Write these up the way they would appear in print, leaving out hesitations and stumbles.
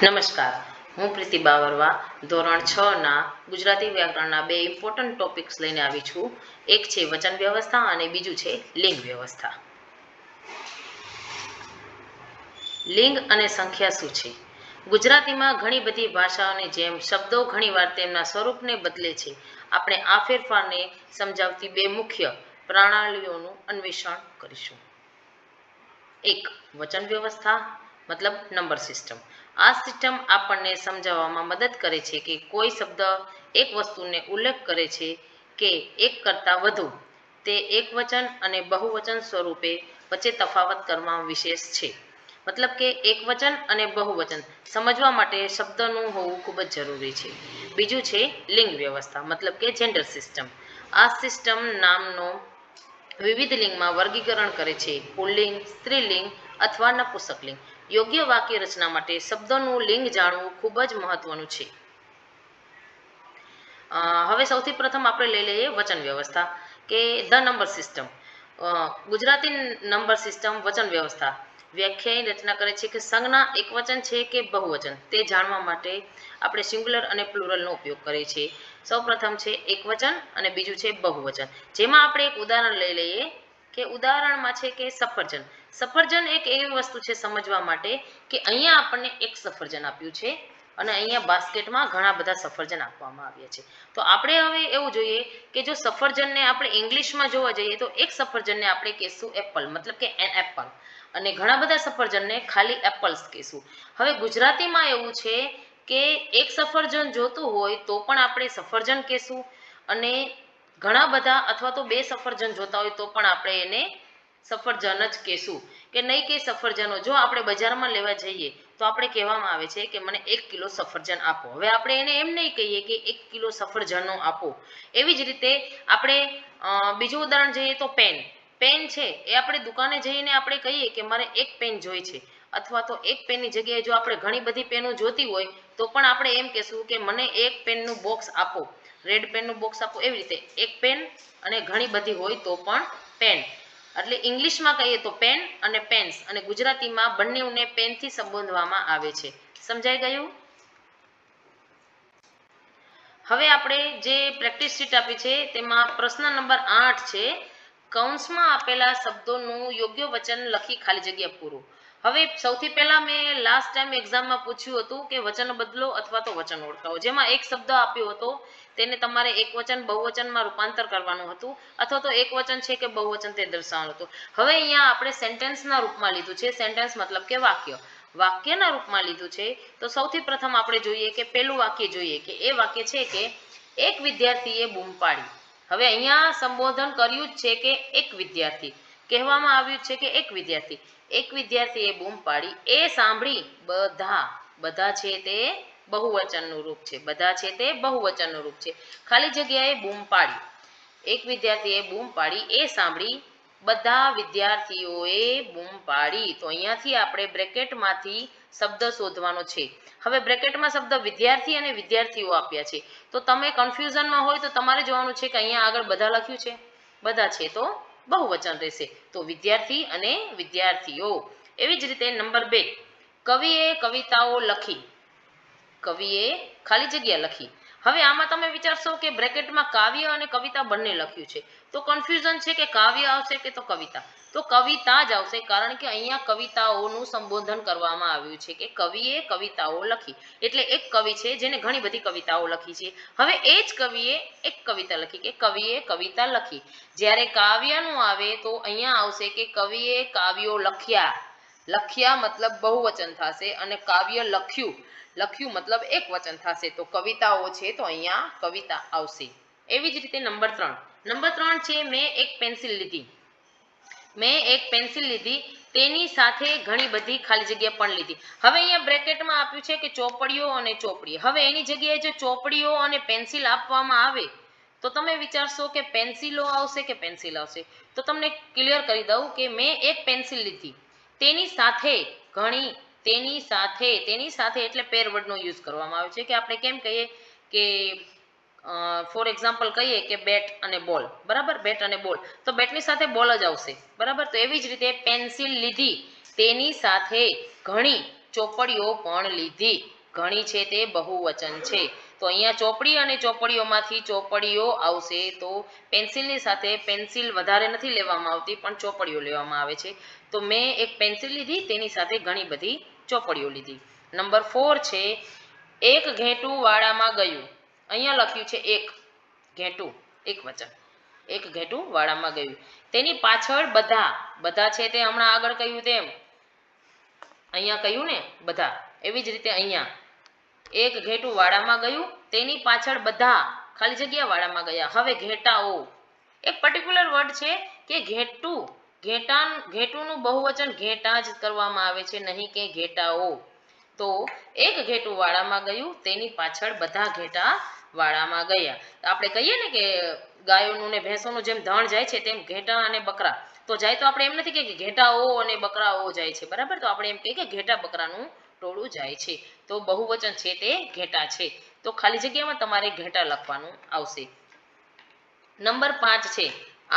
નમસ્કાર, હું પ્રીતિ બાવરવા ધોરણ 6 ના ગુજરાતી વ્યાકરણના બે ઇમ્પોર્ટન્ટ ટોપિક્સ લઈને આવી છું. એક છે વચન વ્યવસ્થા અને બીજું છે લિંગ વ્યવસ્થા. લિંગ અને સંખ્યા શું છે? ગુજરાતીમાં ઘણી બધી ભાષાઓની જેમ શબ્દો ઘણીવાર તેમના સ્વરૂપને બદલે છે. આપણે આ ફેરફારને સમજાવતી બે મુખ્ય પ્રણાલીઓનું અન્વેષણ કરીશું. એક, વચન વ્યવસ્થા મતલબ નંબર સિસ્ટમ. આ સિસ્ટમ આપણને સમજાવવામાં મદદ કરે છે કે કોઈ શબ્દ એક વસ્તુને ઉલ્લેખ કરે છે કે એક કરતાં વધુ, તે એકવચન અને બહુવચન સ્વરૂપે વચ્ચે તફાવત કરવામાં વિશેષ છે. મતલબ કે એકવચન અને બહુવચન સમજવા માટે શબ્દનું હોવું ખૂબ જ જરૂરી છે. બીજું છે લિંગ વ્યવસ્થા મતલબ કે જેન્ડર સિસ્ટમ. આ સિસ્ટમ નામનો વિવિધ લિંગમાં વર્ગીકરણ કરે છે. પુલ્લિંગ, સ્ત્રીલિંગ અથવા નપુંસકલિંગ. યોગ્ય વાક્ય રચના માટે શબ્દોનું લિંગ જાણવું ખૂબ જ મહત્વનું છે. હવે સૌથી પ્રથમ આપણે લઈ લઈએ વચન વ્યવસ્થા કે the number system. Gujarati number system વચન વ્યવસ્થા વ્યાખ્યાની રચના કરે છે કે સંજ્ઞા એકવચન છે કે બહુવચન તે જાણવા માટે આપણે સિંગ્યુલર અને પ્લુરલનો ઉપયોગ કરીએ છીએ. સૌ પ્રથમ છે એકવચન અને બીજું છે બહુવચન. જેમાં આપણે એક ઉદાહરણ લઈ લઈએ કે ઉદાહરણમાં છે કે સફરજન. સફરજન એક એવી વસ્તુ છે સમજવા માટે કે અહીંયા આપણને એક સફરજન આપ્યું છે અને અહીંયા બાસ્કેટમાં ઘણા બધા સફરજન આપવામાં આવ્યા છે. તો આપણે હવે એવું જોઈએ કે જો સફરજનને આપણે ઇંગ્લિશમાં જોવા જઈએ તો એક સફરજનને આપણે કહેશું એપલ મતલબ કે એન એપલ, અને ઘણા બધા સફરજનને ખાલી એપલ્સ કહેશું. હવે ગુજરાતીમાં એવું છે કે એક સફરજન જોતું હોય તો પણ આપણે સફરજન કહેશું, અને ઘણા બધા અથવા તો બે સફરજન જોતા હોય તો પણ આપણે એને સફરજન જ કહેશું કે નહીં કે સફરજનો. જો આપણે બજારમાં લેવા જઈએ તો આપણે કહેવામાં આવે છે કે મને 1 કિલો સફરજન આપો. હવે આપણે એને એમ નહીં કહીએ કે 1 કિલો સફરજનો આપો. એવી જ રીતે આપણે બીજું ઉદાહરણ જઈએ તો પેન. પેન છે એ આપણે દુકાને જઈને આપણે કહીએ કે મારે એક પેન જોઈ છે, અથવા તો એક પેનની જગ્યાએ જો આપણે ઘણી બધી પેનો જોતી હોય તો પણ આપણે એમ કહેશું કે મને એક પેનનું બોક્સ આપો, રેડ પેનનું બોક્સ આપો. એવી રીતે એક પેન અને ઘણી બધી હોય તો પણ પેન. એટલે ઇંગ્લિશમાં કહીએ તો પેન અને પેન્સ, અને ગુજરાતીમાં બંનેને પેનથી સંબોધવામાં આવે છે. સમજાઈ ગયું? હવે આપણે જે પ્રેક્ટિસ શીટ આપી છે તેમાં પ્રશ્ન નંબર 8 છે, કૌંસમાં આપેલા શબ્દોનું યોગ્ય વચન લખી ખાલી જગ્યા પૂરો. હવે સૌથી પહેલા મેં લાસ્ટ ટાઈમ એક્ઝામમાં પૂછ્યું હતું કે વચન બદલો અથવા તો વચન ઓળખાવો. જેમાં એક શબ્દ આપ્યો હતો તેને તમારે એકવચન બહુવચનમાં રૂપાંતર કરવાનું હતું, અથવા તો એકવચન છે કે બહુવચન તે દર્શાવવાનું હતું. હવે અહીંયા આપણે સેન્ટેન્સના રૂપમાં લીધું છે. સેન્ટેન્સ મતલબ કે વાક્ય. વાક્યના રૂપમાં લીધું છે. તો સૌથી પ્રથમ આપણે જોઈએ કે પહેલું વાક્ય જોઈએ કે એ વાક્ય છે કે એક વિદ્યાર્થીએ બૂમ પાડી. હવે અહીંયા સંબોધન કર્યું જ છે કે એક વિદ્યાર્થી, કહેવામાં આવ્યું છે કે એક વિદ્યાર્થી. એક વિદ્યાર્થીએ બૂમ પાડી, એ સાંભળી બધા. બધા છે તે બહુવચનનું રૂપ છે. બધા છે તે બહુવચનનું રૂપ છે. ખાલી જગ્યાએ બૂમ પાડી. એક વિદ્યાર્થીએ બૂમ પાડી, એ સાંભળી બધા વિદ્યાર્થીઓએ બૂમ પાડી. તો અહીંયાથી આપણે બ્રેકેટમાંથી શબ્દ શોધવાનો છે. હવે બ્રેકેટમાં શબ્દ વિદ્યાર્થી અને વિદ્યાર્થીઓ આપ્યા છે. તો તમે કન્ફ્યુઝનમાં હોય તો તમારે જોવાનું છે કે અહીંયા આગળ બધા લખ્યું છે, બધા છે તો બહુવચન રહેશે. તો વિદ્યાર્થી અને વિદ્યાર્થીઓ. એવી જ રીતે નંબર 2, કવિએ કવિતાઓ લખી. કવિએ ખાલી જગ્યા લખી. હવે આમાં તમે વિચારશો કે બ્રેકેટમાં કાવ્ય અને કવિતા બંને લખ્યું છે, તો કન્ફ્યુઝન છે કે કાવ્ય આવશે કે તો કવિતા. તો કવિતા જ આવશે, કારણ કે અહીંયા કવિતાઓનું સંબોધન કરવામાં આવ્યું છે કે કવિએ કવિતાઓ લખી. એટલે એક કવિ છે જેને ઘણી બધી કવિતાઓ લખી છે. હવે એ જ કવિએ એક કવિતા લખી કે કવિએ કવિતા લખી. જ્યારે કાવ્યનું આવે તો અહીંયા આવશે કે કવિએ કાવ્યો લખ્યા. લખ્યા મતલબ બહુવચન થશે, અને કાવ્ય લખ્યું, લખ્યું મતલબ એક વચન થશે. તો કવિતાઓ છે તો અહીંયા કવિતા આવશે. એવી જ રીતે નંબર 3. નંબર 3 છે મેં એક પેન્સિલ લીધી. મેં એક પેન્સિલ લીધી, તેની સાથે ઘણી બધી ખાલી જગ્યા પણ લીધી. હવે અહીંયા બ્રેકેટમાં આપ્યું છે કે ચોપડીઓ અને ચોપડી. હવે એની જગ્યાએ જો ચોપડીઓ અને પેન્સિલ આપવામાં આવે તો તમે વિચારશો કે પેન્સિલો આવશે કે પેન્સિલ આવશે. તો તમને ક્લિયર કરી દઉં કે મેં એક પેન્સિલ લીધી, તેની સાથે ઘણી, તેની સાથે એટલે પેર વર્ડનો યુઝ કરવામાં આવે છે કે આપણે કેમ કહીએ કે ફોર એક્ઝામ્પલ કહીએ કે બેટ અને બોલ, બરાબર, બેટ અને બોલ, તો બેટની સાથે બોલ જ આવશે, બરાબર. તો એવી જ રીતે પેન્સિલ લીધી, તેની સાથે ઘણી ચોપડીઓ પણ લીધી. ઘણી છે તે બહુવચન છે. તો અહીંયા ચોપડી અને ચોપડીઓમાંથી ચોપડીઓ આવશે. તો પેન્સિલની સાથે પેન્સિલ વધારે નથી લેવામાં આવતી, પણ ચોપડીઓ લેવામાં આવે છે. તો મેં એક પેન્સિલ લીધી, તેની સાથે ઘણી બધી ચોપડીઓ લીધી. નંબર 4 છે એક ઘેટું વાડામાં ગયું. અહીંયા લખ્યું છે એક ઘેટું, એક વચન, એક ઘેટું વાડામાં ગયું. તેની પાછળ બધા, બધા છે તે હમણાં આગળ કહ્યું તેમ અહીંયા કહ્યું ને બધા, એવી જ રીતે અહીંયા એક ઘેટું વાડામાં ગયું, તેની પાછળ બધા ખાલી જગ્યા વાડામાં ગયા. હવે ઘેટાઓ, એક પર્ટિક્યુલર વર્ડ છે કે ઘેટું, ઘેટુંનું બહુવચન ઘેટા જ કરવામાં આવે છે, નહીં કે ઘેટાઓ. તો એક ઘેટું વાડામાં ગયું, તેની પાછળ બધા ઘેટા વાડામાં ગયા. આપણે કહીએ ને કે ગાયોનું ને ભેંસોનું જેમ ધણ જાય છે તેમ ઘેટા અને બકરા તો જાય. તો આપણે એમ નથી કે ઘેટાઓ અને બકરાઓ જાય છે, બરાબર. તો આપણે એમ કહીએ કે ઘેટા બકરાનું ટોળું જાય છે. તો બહુવચન છે તે ઘેટા છે. તો ખાલી જગ્યામાં તમારે ઘેટા લખવાનું આવશે. નંબર 5 છે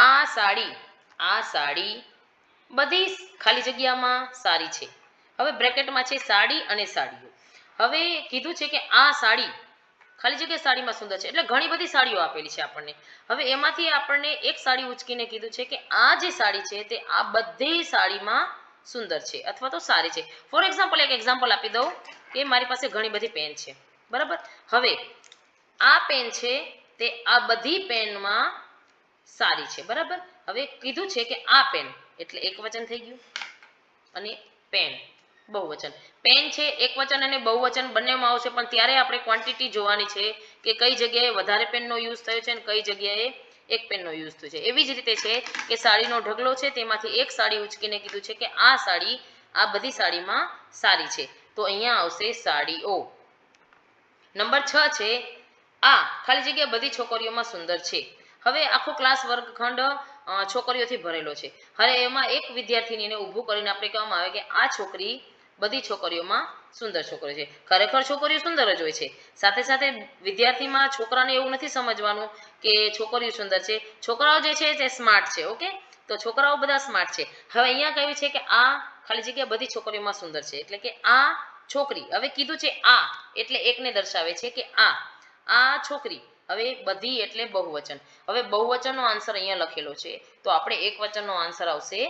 આ સાડી, આ સાડી બધી ખાલી જગ્યામાં સારી છે. હવે બ્રેકેટમાં છે સાડી અને સાડીઓ. હવે કીધું છે કે આ સાડી ખાલી જગ્યા સાડીમાં સુંદર છે, એટલે ઘણી બધી સાડીઓ આપેલી છે આપણને. હવે એમાંથી આપણને એક સાડી ઉચકીને કીધું છે કે આ જે સાડી છે તે આ બધી સાડીમાં સુંદર છે અથવા તો સારી છે. ફોર એક્ઝામ્પલ, એક એક્ઝામ્પલ આપી દઉં કે મારી પાસે ઘણી બધી પેન છે, બરાબર. હવે આ પેન છે તે આ બધી પેનમાં સારી છે, બરાબર. હવે કીધું છે કે આ પેન એટલે એક વચન થઈ ગયું અને પેન બહુવચન. પેન છે એક વચન અને બહુવચન બંનેમાં આવશે, પણ ત્યારે આપણે ક્વોન્ટિટી જોવાની છે કે કઈ જગ્યાએ વધારે પેનનો યુઝ થયો છે અને કઈ જગ્યાએ એક પેનનો યુઝ થયો છે. એવી જ રીતે છે કે સાડીનો ઢગલો છે, તેમાંથી એક સાડી ઉચકીને કીધું છે કે આ સાડી આ બધી સાડીમાં સારી છે. તો અહીંયા આવશે સાડીઓ. નંબર 6 છે આ ખાલી જગ્યા બધી છોકરીઓમાં સુંદર છે. હવે આખો ક્લાસ વર્ગખંડ છોકરીઓથી ભરેલો છે. હવે એમાં એક વિદ્યાર્થીનીને ઊભું કરીને આપણે કહેવામાં આવે કે આ છોકરી બધી છોકરીઓમાં સુંદર છોકરી છે. ખરેખર છોકરીઓ સુંદર જ હોય છે. સાથે સાથે વિદ્યાર્થીમાં છોકરાને એવું નથી સમજવાનું કે છોકરીઓ સુંદર છે. છોકરાઓ જે છે તે સ્માર્ટ છે. ઓકે, તો છોકરાઓ બધા સ્માર્ટ છે. હવે અહીંયા કહ્યું છે કે આ ખાલી જગ્યા બધી છોકરીઓમાં સુંદર છે, એટલે કે આ છોકરી. હવે કીધું છે આ એટલે એકને દર્શાવે છે કે આ છોકરી. હવે બધી એટલે બહુવચન. હવે બહુવચનનો આન્સર અહીંયા લખેલો છે, તો આપણે એક વચનનો આન્સર આવશે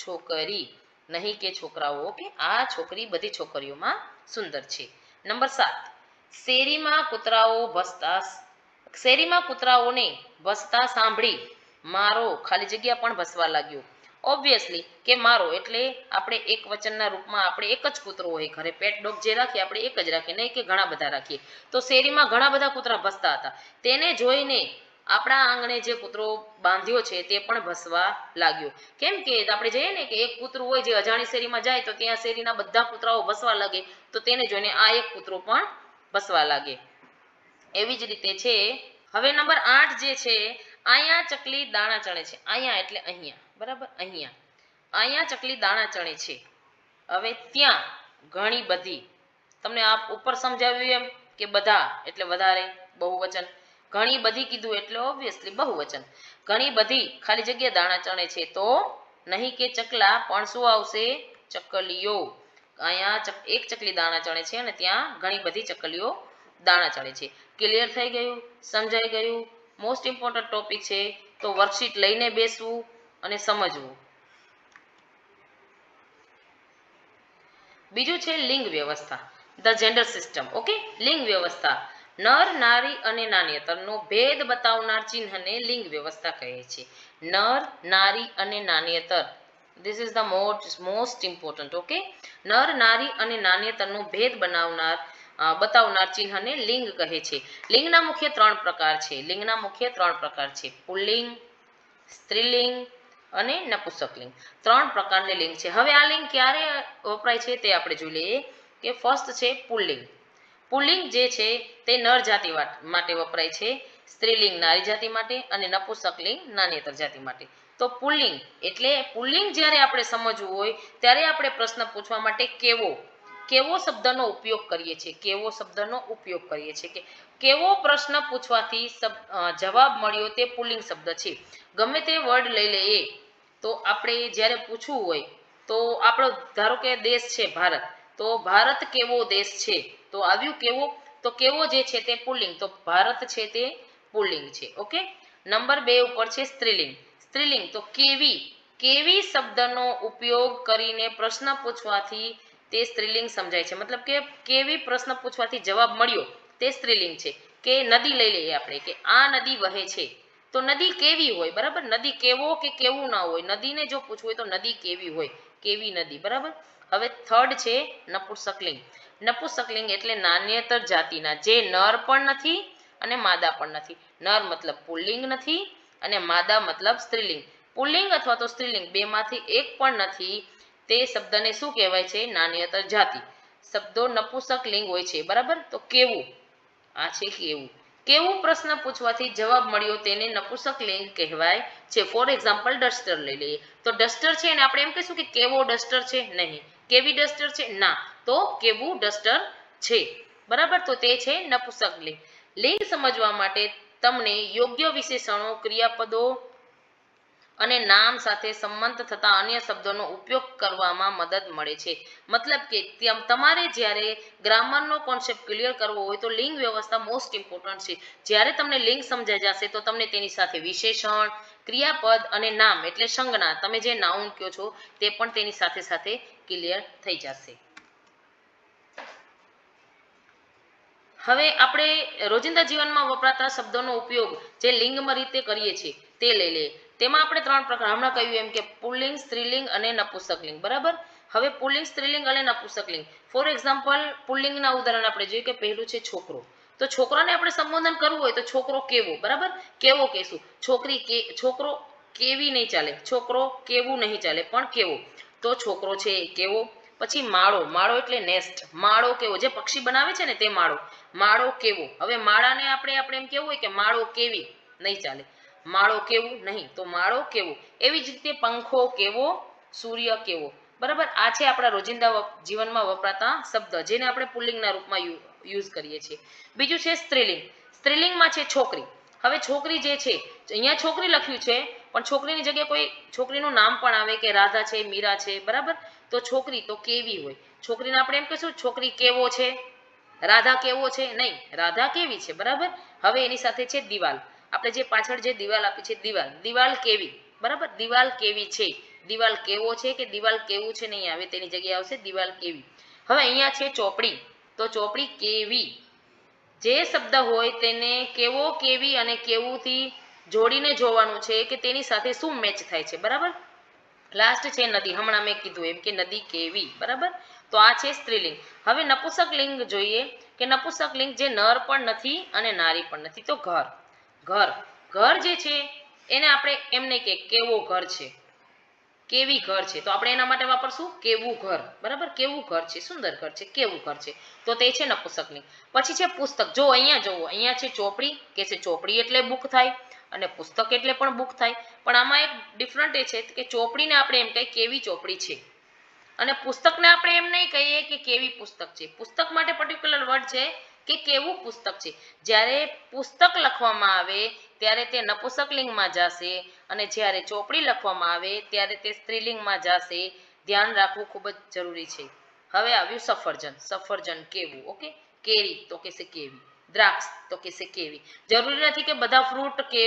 છોકરી, નહીં કે છોકરાઓ. કે આ છોકરી બધી છોકરીઓમાં સુંદર છે. નંબર 7 શેરીમાં કૂતરાઓ ભસતા, શેરીમાં કૂતરાઓને ભસતા સાંભળી મારો ખાલી જગ્યા પણ ભસવા લાગ્યો. ઓબ્વિયસલી કે મારો એટલે આપણે એક વચનના રૂપમાં આપણે એક જ કૂતરો હોય ઘરે, પેટ ડોગ જે રાખીએ આપણે એક જ રાખીએ, નહીં કે ઘણા બધા રાખીએ. તો શેરીમાં ઘણા બધા કૂતરા ભસતા હતા. તેને જોઈને આપણા આંગણે જે કૂતરો બાંધ્યો છે તે પણ ભસવા લાગ્યો. કેમ કે આપણે જઈએ ને કે એક કૂતરું હોય જે અજાણી શેરીમાં જાય તો ત્યાં શેરીના બધા કૂતરાઓ ભસવા લાગે, તો તેને જોઈને આ એક કૂતરો પણ ભસવા લાગે. એવી જ રીતે છે. હવે નંબર 8 જે છે અહીંયા ચકલી દાણા ચણે છે. અહીંયા એટલે અહીંયા, બરાબર. અહીંયા ચકલી દાણા ચણે છે. હવે ત્યાં ઘણી બધી, તમને આ ઉપર સમજાવ્યું એમ કે બધા એટલે વધારે બહુવચન, ઘણી બધી કીધું એટલે ઓબ્વિયસલી બહુવચન. ઘણી બધી ખાલી જગ્યા દાણા ચણે છે, તો નહીં કે ચકલા પણ શું આવશે ચકલીઓ. અહીંયા એક ચકલી દાણા ચણે છે અને ત્યાં ઘણી બધી ચકલીઓ દાણા ચણે છે. ક્લિયર થઈ ગયું? સમજાઈ ગયું? મોસ્ટ ઇમ્પોર્ટન્ટ ટોપિક છે, તો વર્કશીટ લઈને બેસવું અને સમજવું. બીજું છે લિંગ વ્યવસ્થા, ધ જેન્ડર સિસ્ટમ. ઓકે, લિંગ વ્યવસ્થા નર, નારી અને નાન્યતરનો ભેદ બતાવનાર ચિહ્નને લિંગ વ્યવસ્થા કહે છે. નર, નારી અને નાન્યતર, this is the most important. Okay, નર, નારી અને નાન્યતરનો ભેદ બતાવનાર ચિહ્નને લિંગ કહે છે. લિંગના મુખ્ય 3 પ્રકાર છે. લિંગના મુખ્ય 3 પ્રકાર છે: પુલ્લિંગ, સ્ત્રીલિંગ અને નપુંસકલિંગ. 3 પ્રકારની લિંગ છે. હવે આ લિંગ ક્યારે વપરાય છે તે આપણે જોઈ લઈએ. કે ફર્સ્ટ છે પુલ્લિંગ. પુલ્લિંગ જે છે તે નર જાતિ માટે વપરાય છે, સ્ત્રીલિંગ નારી જાતિ માટે અને નપુંસકલિંગ નાન્યતર જાતિ માટે. તો પુલ્લિંગ એટલે પુલ્લિંગ જ્યારે આપણે સમજવું હોય ત્યારે આપણે પ્રશ્ન પૂછવા માટે કેવો શબ્દનો ઉપયોગ કરીએ છીએ. કેવો શબ્દનો ઉપયોગ કરીએ છીએ કે કેવો પ્રશ્ન પૂછવાથી જવાબ મળ્યો તે પુલ્લિંગ શબ્દ છે. ગમે તે વર્ડ લઈ લઈએ તો આપણે જ્યારે પૂછવું હોય તો આપણો ધારો કે દેશ છે ભારત, તો ભારત કેવો દેશ છે, તો આવ્યું કેવો, તો કેવો જે છે તે પુલ્લિંગ, તો ભારત છે તે પુલ્લિંગ છે. ઓકે, નંબર 2 ઉપર છે સ્ત્રીલિંગ. સ્ત્રીલિંગ તો કેવી, કેવી શબ્દનો ઉપયોગ કરીને પ્રશ્ન પૂછવાથી તે સ્ત્રીલિંગ સમજાય છે. મતલબ કે કેવી પ્રશ્ન પૂછવાથી જવાબ મળ્યો તે સ્ત્રીલિંગ છે. કે નદી લઈ લઈએ આપણે, કે આ નદી વહે છે, તો નદી કેવી હોય, બરાબર. નદી કેવો કે કેવું ના હોય, નદીને જો પૂછવું હોય તો નદી કેવી હોય, કેવી નદી, બરાબર. હવે થર્ડ છે નપુંસકલિંગ. નપુંસકલિંગ એટલે નાન્યતર જાતિના, જે નર પણ નથી અને માદા પણ નથી. નર મતલબ પુલ્લિંગ નથી અને માદા મતલબ સ્ત્રીલિંગ. પુલ્લિંગ અથવા તો સ્ત્રીલિંગ બેમાંથી એક પણ નથી, તે શબ્દને શું કહેવાય છે? નાન્યતર જાતિ. શબ્દો નપુંસકલિંગ હોય છે, બરાબર. તો કેવું, આ છે કેવું. કેવું પ્રશ્ન પૂછવાથી જવાબ મળ્યો તેને નપુંસકલિંગ કહેવાય છે. ફોર એક્ઝામ્પલ ડસ્ટર લઈ લઈએ, તો ડસ્ટર છે એને આપણે એમ કહીશું કે કેવો ડસ્ટર છે? નહીં. કેવી ડસ્ટર છે? ના. તો કેવું ડસ્ટર છે, બરાબર. તો તે છે નપુંસકલિંગ. લિંગ સમજવા માટે તમને યોગ્ય વિશેષણો, ક્રિયાપદો અને નામ સાથે સંબંધ થતા અન્ય શબ્દોનો ઉપયોગ કરવામાં મદદ મળે છે. મતલબ કે તમારે જ્યારે ગ્રામરનો કોન્સેપ્ટ ક્લિયર કરવો હોય તો લિંગ વ્યવસ્થા મોસ્ટ ઇમ્પોર્ટન્ટ છે. જ્યારે તમને લિંગ સમજાઈ જશે તો તમને તેની સાથે વિશેષણ, ક્રિયાપદ અને નામ એટલે સંજ્ઞા, તમે જે નાઉન કહો છો તે પણ તેની સાથે સાથે ક્લિયર થઈ જશે. હવે આપણે રોજિંદા જીવનમાં વપરાતા શબ્દોનો ઉપયોગ જે લિંગમાં રીતે કરીએ છીએ તે લઈ લઈએ. તેમાં આપણે 3 પ્રકાર, હમણાં કહ્યું એમ કે પુલ્લિંગ, સ્ત્રીલિંગ અને નપુંસકલિંગ, બરાબર. હવે પુલ્લિંગ, સ્ત્રીલિંગ અને નપુંસકલિંગ. ફોર એક્ઝામ્પલ પુલ્લિંગના ઉદાહરણ આપણે જોઈએ કે પહેલું છે છોકરો. તો છોકરાને આપણે સંબોધન કરવું હોય તો છોકરો કેવો, બરાબર. કેવો કહેશું. છોકરી કે, છોકરો કેવી નહીં ચાલે, છોકરો કેવું નહીં ચાલે, પણ કેવો. તો છોકરો છે એ કેવો. પછી માળો, માળો એટલે નેસ્ટ, માળો કેવો, જે પક્ષી બનાવે છે ને તે માળો, માળો કેવો. હવે માળાને આપણે એમ કેવું હોય કે માળો કેવી, નહીં ચાલે. માળો કેવું નહીં, તો માળો કેવો. એવી જ રીતે પંખો કેવો, સૂર્ય કેવો, બરાબર. આ છે આપણા રોજિંદા જીવનમાં વપરાતા શબ્દ, જેને આપણે પુલ્લિંગના રૂપમાં યુઝ કરીએ છીએ. બીજું છે સ્ત્રીલિંગ. સ્ત્રીલિંગમાં છે છોકરી. હવે છોકરી જે છે, અહીંયા છોકરી લખ્યું છે પણ છોકરીની જગ્યાએ કોઈ છોકરીનું નામ પણ આવે કે રાધા છે, મીરા છે, બરાબર. તો છોકરી તો કેવી હોય. છોકરીને આપણે એમ કહીશું છોકરી કેવો છે, રાધા કેવો છે, નહીં, રાધા કેવી છે, બરાબર. હવે એની સાથે છે દિવાલ. આપણે જે પાછળ જે દિવાલ આપી છે દિવાલ, દિવાલ કેવી, બરાબર. દિવાલ કેવી છે, દિવાલ કેવો છે કે દિવાલ કેવું છે નહીં આવે, તેની જગ્યાએ આવશે દિવાલ કેવી. હવે અહીંયા છે ચોપડી, તો ચોપડી કેવી. જે શબ્દ હોય તેને કેવો, કેવી અને કેવુંથી જોડીને જોવાનું છે કે તેની સાથે શું મેચ થાય છે, બરાબર. લાસ્ટ છે નદી, હમણાં મેં કીધું એમ કે નદી કેવી, બરાબર. તો આ છે સ્ત્રીલિંગ. હવે નપુંસકલિંગ જોઈએ કે નપુંસકલિંગ જે નર પણ નથી અને નારી પણ નથી, તો ઘર. ઘર, ઘર જે છે એને આપણે એમ નહીં કે કેવો ઘર છે, કેવી ઘર છે, તો આપણે એના માટે વાપરશું કેવું ઘર, બરાબર. કેવું ઘર છે, સુંદર ઘર છે, કેવું ઘર છે, તો તે છે નપુંસકલિંગ. પછી છે પુસ્તક. જો અહીંયા જોવો, અહીંયા છે ચોપડી, કે છે ચોપડી એટલે બુક થાય અને પુસ્તક એટલે પણ બુક થાય. પણ આમાં એક ડિફરન્ટ એ છે કે ચોપડીને આપણે એમ કહીએ કેવી ચોપડી છે અને પુસ્તકને આપણે એમ નહીં કહીએ કે કેવી પુસ્તક છે. પુસ્તક માટે પર્ટિક્યુલર વર્ડ છે કે કેવું પુસ્તક છે. જ્યારે પુસ્તક લખવામાં આવે ત્યારે તે નપુંસકલિંગમાં જશે અને જ્યારે ચોપડી લખવામાં આવે ત્યારે તે સ્ત્રીલિંગમાં જશે. ધ્યાન રાખવું ખૂબ જ જરૂરી છે. હવે આવ્યું સફરજન. સફરજન કેવું, ઓકે. કેરી તો કહેશે કેવી, દ્રાક્ષ તો કહેશે કેવી. જરૂરી નથી કે બધા ફ્રૂટ કે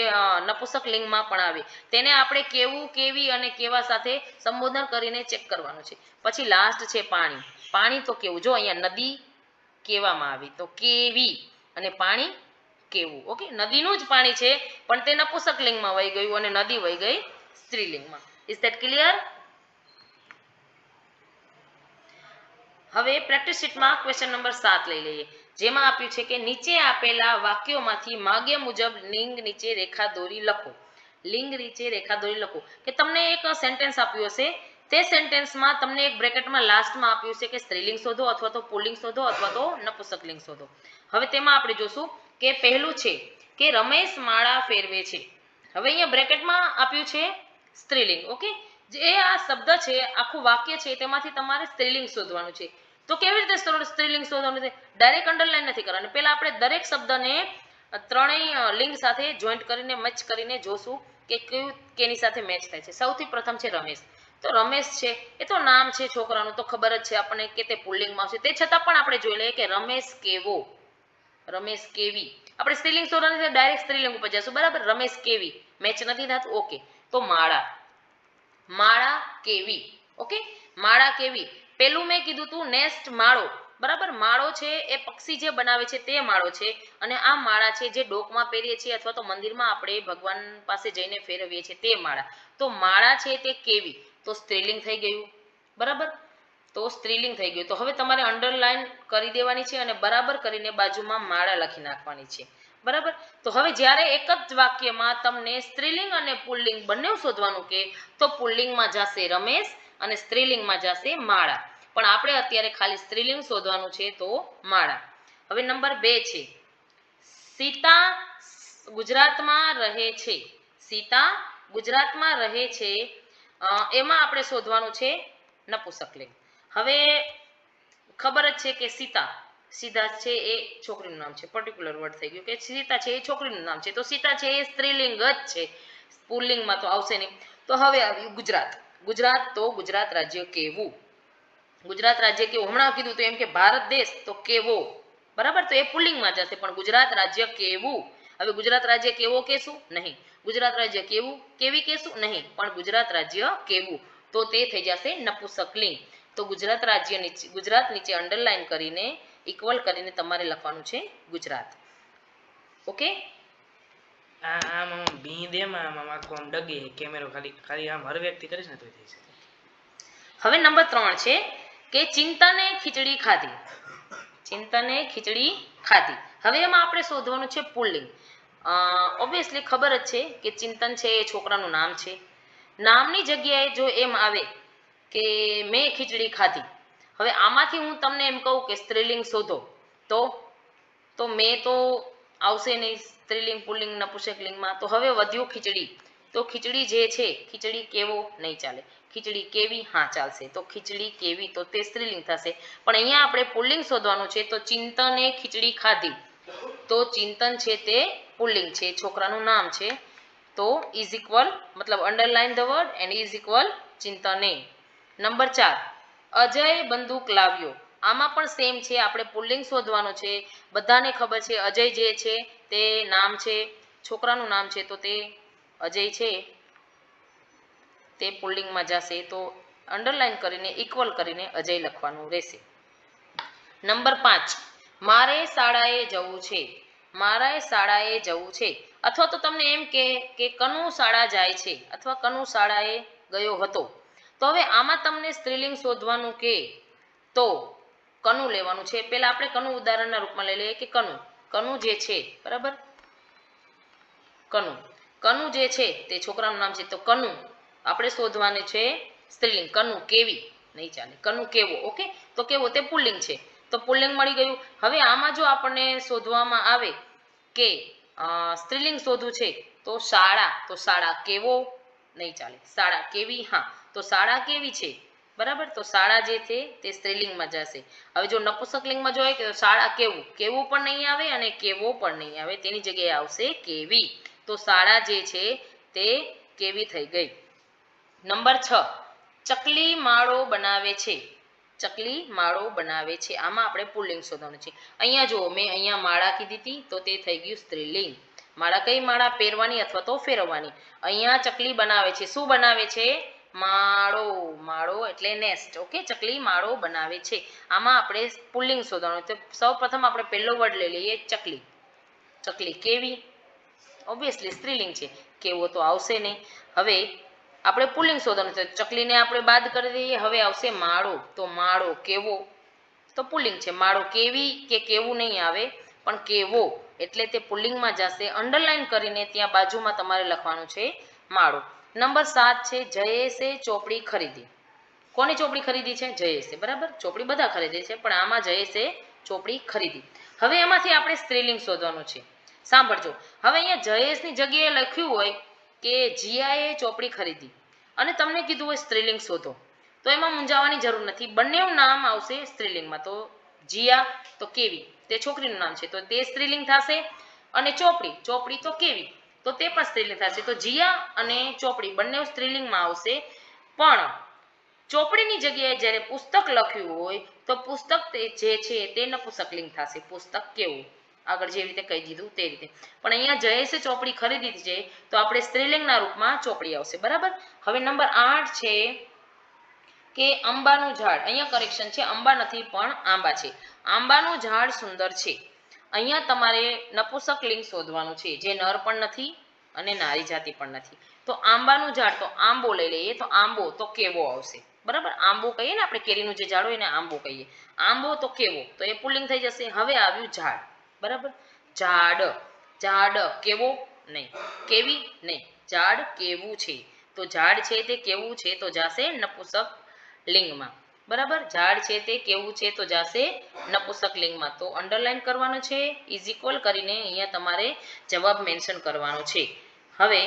નપુંસકલિંગમાં પણ આવે, તેને આપણે કેવું, કેવી અને કેવા સાથે સંબોધન કરીને ચેક કરવાનું છે. પછી લાસ્ટ છે પાણી. પાણી તો કેવું. જો અહીંયા નદી કહેવામાં આવી તો કેવી અને પાણી કેવું, ઓકે. નદીનું જ પાણી છે પણ તે નપુંસકલિંગમાં વહી ગયું અને નદી વહી ગઈ સ્ત્રીલિંગમાં. Is that clear? હવે પ્રેક્ટિસ શીટમાં ક્વેશ્ચન નંબર 7 લઈ લઈએ, જેમાં આપ્યું છે કે નીચે આપેલા વાક્યોમાંથી માગ્ય મુજબ લિંગ નીચે રેખા દોરી લખો. લિંગ નીચે રેખા દોરી લખો, કે તમને એક સેન્ટેન્સ આપ્યું હશે, તે સેન્ટેન્સમાં તમને એક બ્રેકેટમાં લાસ્ટમાં આપ્યું છે કે સ્ત્રીલિંગ શોધો અથવા તો પુલ્લિંગ શોધો અથવા તો નપુંસકલિંગ શોધો. હવે તેમાં આપણે જોશું કે પહેલું છે કે રમેશ માળા ફેરવે છે. હવે અહીંયા બ્રેકેટમાં આપ્યું છે સ્ત્રીલિંગ, ઓકે. જે આ શબ્દ છે, આખું વાક્ય છે, તેમાંથી તમારે સ્ત્રીલિંગ શોધવાનું છે. તો કેવી રીતે સ્ત્રીલિંગ શોધવાનું છે? ડાયરેક્ટ અંડરલાઈન નથી કરવાનું. પહેલા આપણે દરેક શબ્દને ત્રણેય લિંગ સાથે જોઈન્ટ કરીને મેચ કરીને જોશું કે કેની સાથે મેચ થાય છે. સૌથી પ્રથમ છે રમેશ. તો રમેશ છે એ તો નામ છે છોકરાનું, તો ખબર જ છે આપણને કે તે પુલ્લિંગમાં આવશે. તે છતાં પણ આપણે જોઈ લઈએ કે રમેશ કેવો, રમેશ કેવી. આપણે સ્ત્રીલિંગ શોધવાની છે, ડાયરેક્ટ સ્ત્રીલિંગ ઉપર જશું, બરાબર. રમેશ કેવી મેચ નથી થતું, ઓકે. તો માળા, માળા કેવી, ઓકે. માળા કેવી, પેલું મેં કીધું તું નેસ્ટ માળો, બરાબર. માળો છે એ પક્ષી જે બનાવે છે તે માળો છે, અને આ માળા છે જે ડોકમાં પહેરીએ છીએ અથવા તો મંદિરમાં આપણે ભગવાન પાસે જઈને ફેરવીએ છીએ તે માળા. તો માળા છે તે કેવી, તો સ્ત્રીલિંગ થઈ ગયું, બરાબર. તો સ્ત્રીલિંગ થઈ ગયું. તો હવે તમારે અંડરલાઈન કરી દેવાની છે અને બરાબર કરીને બાજુમાં માળા લખી નાખવાની છે, બરાબર. તો હવે જ્યારે એક જ વાક્યમાં તમને સ્ત્રીલિંગ અને પુલ્લિંગ બંને શોધવાનું કે, તો પુલ્લિંગમાં જશે રમેશ અને સ્ત્રીલિંગમાં જશે માળા. પણ આપણે અત્યારે ખાલી સ્ત્રીલિંગ શોધવાનું છે, તો માળા. હવે નંબર 2 છે સીતા ગુજરાતમાં રહે છે. સીતા ગુજરાતમાં રહે છે, એમાં આપણે શોધવાનું છે નપુંસકલિંગ. હવે ખબર જ છે કે સીતા, સીધા છે એ છોકરીનું નામ છે, પર્ટિક્યુલર વર્ડ થઈ ગયું કે સીતા છે એ છોકરીનું નામ છે, તો સીતા છે એ સ્ત્રીલિંગ જ છે, પુલ્લિંગમાં તો આવશે નહીં. તો હવે આવ્યું ગુજરાત. ગુજરાત, તો ગુજરાત રાજ્ય કેવું, ગુજરાત રાજ્ય કેવું. હમણાં કીધું તો એમ કે ભારત દેશ, તો કેવો, બરાબર. તો એ પુલ્લિંગમાં જશે, પણ ગુજરાત રાજ્ય કેવું. હવે ગુજરાત રાજ્ય કેવો કહેશું નહીં, ગુજરાત રાજ્ય કેવું કેવી કહેશું નહીં, પણ ગુજરાત રાજ્ય કેવું, તો તે થઈ જશે નપુંસકલિંગ. તો ગુજરાત રાજ્ય નીચે, ગુજરાત નીચે અંડરલાઈન કરીને ઇક્વલ કરીને તમારે લખવાનું છે ગુજરાત, ઓકે. આમ ભીંદેમાં આમ આખું આમ ડગે કેમેરો ખાલી ખાલી આમ હર વ્યક્તિ કરીશ ને તો થઈ શકે. હવે નંબર 3 છે કે ચિંતને ખીચડી ખાધી. ચિંતને ખીચડી ખાધી. હવે એમાં આપણે શોધવાનું છે પુલ્લિંગ. ઓબ્વિયસલી ખબર જ છે કે ચિંતન છે એ છોકરાનું નામ છે. નામની જગ્યાએ જો એમ આવે કે મેં ખીચડી ખાધી, હવે આમાંથી હું તમને એમ કહું કે સ્ત્રીલિંગ શોધો, તો મેં તો આવશે નહીં સ્ત્રીલિંગ પુલ્લિંગ નપુંસકલિંગમાં. તો હવે વધ્યું ખીચડી. તો ખીચડી જે છે, ખીચડી કેવો નહીં ચાલે, ખીચડી કેવી હા ચાલશે. તો ખીચડી કેવી, તો તે સ્ત્રીલિંગ થશે. પણ અહીંયા આપણે પુલ્લિંગ શોધવાનું છે, તો ચિંતને ખીચડી ખાધી, તો ચિંતન છે તે પુલ્લિંગ છે, છોકરાનું નામ છે. તો ઇઝ ઇક્વલ, મતલબ underline the word and is equal ચિંતને. નંબર 4 અજય બંદૂક લાવ્યો. આમાં પણ સેમ છે, આપણે પુલ્લિંગ શોધવાનું છે. બધાને ખબર છે અજય જે છે તે નામ છે, છોકરાનું નામ છે, તો તે અજય છે તે પુલ્લિંગમાં જશે. તો અંડરલાઈન કરીને ઇક્વલ કરીને અજય લખવાનું રહેશે. નંબર 5 મારે શાળાએ જવું છે. મારે શાળાએ જવું છે, અથવા તો તમને એમ કે કનુ શાળા જાય છે અથવા કનુ શાળાએ ગયો હતો. તો હવે આમાં તમને સ્ત્રીલિંગ શોધવાનું કે, તો કનુ લેવાનું છે. પહેલા આપણે કનુ ઉદાહરણના રૂપમાં લઈ લઈએ કે કનુ, કનુ જે છે, બરાબર. કનુ, કનુ જે છે તે છોકરાનું નામ છે, તો કનુ આપણે શોધવાનું છે સ્ત્રીલિંગ. કનુ કેવી નહીં ચાલે, કનુ કેવો, ઓકે. તો કેવો તે પુલ્લિંગ છે, તો પુલ્લિંગ મળી ગયું. હવે આમાં જો આપણને શોધવામાં આવે કે સ્ત્રીલિંગ શોધવું છે, તો શાળા, તો શાળા કેવો નહીં ચાલે, શાળા કેવી હા, તો શાળા કેવી છે, બરાબર. તો શાળા જે છે તે સ્ત્રીલિંગમાં જશે. હવે જો નપુંસકલિંગમાં જોઈએ કે શાળા કેવું, કેવું પણ નહીં આવે અને કેવો પણ નહીં આવે, તેની જગ્યાએ આવશે કેવી. તો શાળા જે છે તે કેવી થઈ ગઈ. નંબર 6 ચકલી માળો બનાવે છે. ચકલી માળો બનાવે છે, આમાં આપણે પુલ્લિંગ શોધવાનું છે. અહીંયા જુઓ, મેં અહીંયા માળા કીધી હતી, તો તે થઈ ગયું સ્ત્રીલિંગ. માળા કઈ માળા, પહેરવાની અથવા તો ફેરવવાની. અહીંયા ચકલી બનાવે છે, શું બનાવે છે, માળો. માળો એટલે નેસ્ટ, ઓકે. ચકલી માળો બનાવે છે, આમાં આપણે પુલ્લિંગ શોધવાનું. તો સૌ પ્રથમ આપણે પહેલો વર્ડ લઈ લઈએ ચકલી. ચકલી કેવી, ઓબ્વિયસલી સ્ત્રીલિંગ છે, કેવો તો આવશે નહીં. હવે આપણે પુલ્લિંગ શોધવાનું છે, ચકલીને આપણે બાદ કરી દઈએ. હવે આવશે માળો, તો માળો કેવો, તો પુલ્લિંગ છે. માળો કેવી કે કેવું નહીં આવે, પણ કેવો એટલે તે પુલ્લિંગમાં જશે. અંડરલાઈન કરીને ત્યાં બાજુમાં તમારે લખવાનું છે માળો. નંબર 7 છે જયેશે ચોપડી ખરીદી. કોની ચોપડી ખરીદી છે, જયેશે, બરાબર. ચોપડી બધા ખરીદે છે, પણ આમાં જયેશે ચોપડી ખરીદી. હવે એમાંથી આપણે સ્ત્રીલિંગ શોધવાનું છે. સાંભળજો, હવે અહીંયા જયેશની જગ્યાએ લખ્યું હોય કે જીયાએ ચોપડી ખરીદી અને તમને કીધું હોય સ્ત્રીલિંગ શોધો, તો એમાં મૂંઝાવાની જરૂર નથી. બંનેનું નામ આવશે સ્ત્રીલિંગમાં. તો જીયા તો કેવી, તે છોકરીનું નામ છે, તો તે સ્ત્રીલિંગ થશે. અને ચોપડી, ચોપડી તો કેવી, તો તે પણ સ્ત્રીલિંગ થશે. તો જીયા અને ચોપડી બંને સ્ત્રીલિંગમાં આવશે. પણ ચોપડીની જગ્યાએ જ્યારે પુસ્તક લખ્યું હોય તો પુસ્તક જે છે તે નપુંસકલિંગ થશે. પુસ્તક કેવું, આગળ જે રીતે કહી દીધું તે રીતે. પણ અહીંયા જયેશે ચોપડી ખરીદી છે તો આપણે સ્ત્રીલિંગના રૂપમાં ચોપડી આવશે. બરાબર. હવે નંબર 8 છે કે આંબાનું ઝાડ. અહીંયા કરેક્શન છે, આંબા નથી પણ આંબા છે. આંબાનું ઝાડ સુંદર છે. અહીંયા તમારે નપુંસકલિંગ શોધવાનું છે, જે નર પણ નથી અને નારી જાતિ પણ નથી. તો આંબાનું ઝાડ, તો આંબો લઈ લઈએ. તો આંબો તો કેવો આવશે. બરાબર. આંબો કહીએ ને આપણે, કેરીનું જે ઝાડ હોય એને આંબો કહીએ. આંબો તો કેવો, તો એ પુલ્લિંગ થઈ જશે. હવે આવ્યું ઝાડ. બરાબર. ઝાડ, ઝાડ કેવો નહીં, કેવી નહીં, ઝાડ કેવું છે. તો ઝાડ છે તે કેવું છે તો જાશે નપુંસક લિંગમાં. બરાબર. ઝાડ છે તે કેવું છે તો જાશે નપુંસક લિંગમાં. તો અંડરલાઈન કરવાનું છે, ઇઝ ઇક્વલ કરીને અહીંયા તમારે જવાબ મેન્શન કરવાનો છે. હવે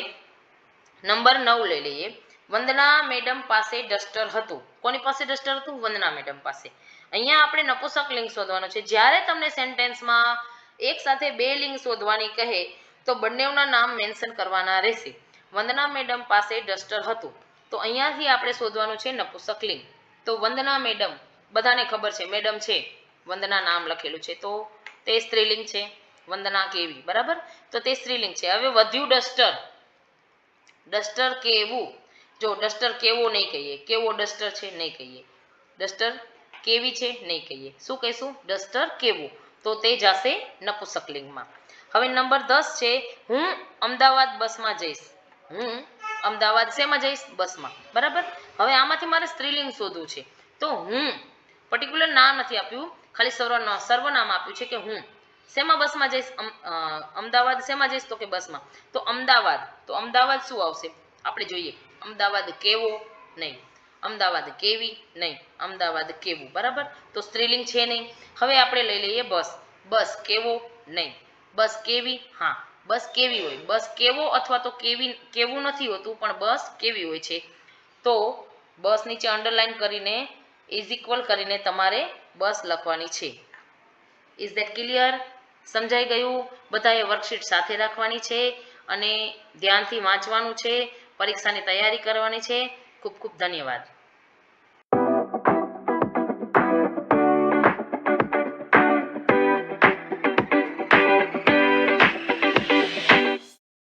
નંબર 9 લઈ લઈએ. વંદના મેડમ પાસે ડસ્ટર હતું. કોની પાસે ડસ્ટર હતું? વંદના મેડમ પાસે. અહીંયા આપણે નપુંસક લિંગ શોધવાનો છે. જ્યારે તમને સેન્ટેન્સમાં એક સાથે બે લિંગ શોધવાની કહે તો બંનેના નામ મેન્શન કરવાના રહેશે. વંદના મેડમ પાસે ડસ્ટર હતું, તો અહીંયાથી આપણે શોધવાનું છે નપુંસક લિંગ. તો વંદના મેડમ, બધાને ખબર છે મેડમ છે, વંદના નામ લખેલું છે, તો તે સ્ત્રીલિંગ છે. વંદના કેવી. બરાબર. તો તે સ્ત્રીલિંગ છે. હવે વધ્યું ડસ્ટર. ડસ્ટર કેવું. જો ડસ્ટર કેવો નહીં કહીએ, કેવો ડસ્ટર છે નહીં કહીએ, ડસ્ટર કેવી છે નહીં કહીએ, શું કહીશું? ડસ્ટર કેવું. તો તે જશે નપુંસક લિંગમાં. હવે નંબર 10 છે હું અમદાવાદ બસમાં જઈશ. હું અમદાવાદ શેમાં જઈશ? બસમાં. બરાબર. હવે આમાંથી મારે સ્ત્રીલિંગ શોધવું છે. તો હું પર્ટિક્યુલર નામ નથી આપ્યું, ખાલી સર્વનામ આપ્યું છે કે હું શેમાં બસમાં જઈશ? અમદાવાદ શેમાં જઈશ? તો કે બસમાં. તો અમદાવાદ, તો અમદાવાદ શું આવશે આપણે જોઈએ. અમદાવાદ કેવો નહીં, અમદાવાદ કેવી નહીં, અમદાવાદ કેવું. બરાબર. તો સ્ત્રીલિંગ છે નહીં. હવે આપણે લઈ લઈએ બસ. બસ કેવો નહીં, બસ કેવી. હા, બસ કેવી હોય. બસ કેવો અથવા તો કેવી, કેવું નથી હોતું પણ બસ કેવી હોય છે. તો બસ નીચે અંડરલાઈન કરીને ઇઝ ઇક્વલ કરીને તમારે બસ લખવાની છે. Is that clear? સમજાઈ ગયું? બધાએ વર્કશીટ સાથે રાખવાની છે અને ધ્યાનથી વાંચવાનું છે. પરીક્ષાની તૈયારી કરવાની છે. ખૂબ ખૂબ ધન્યવાદ.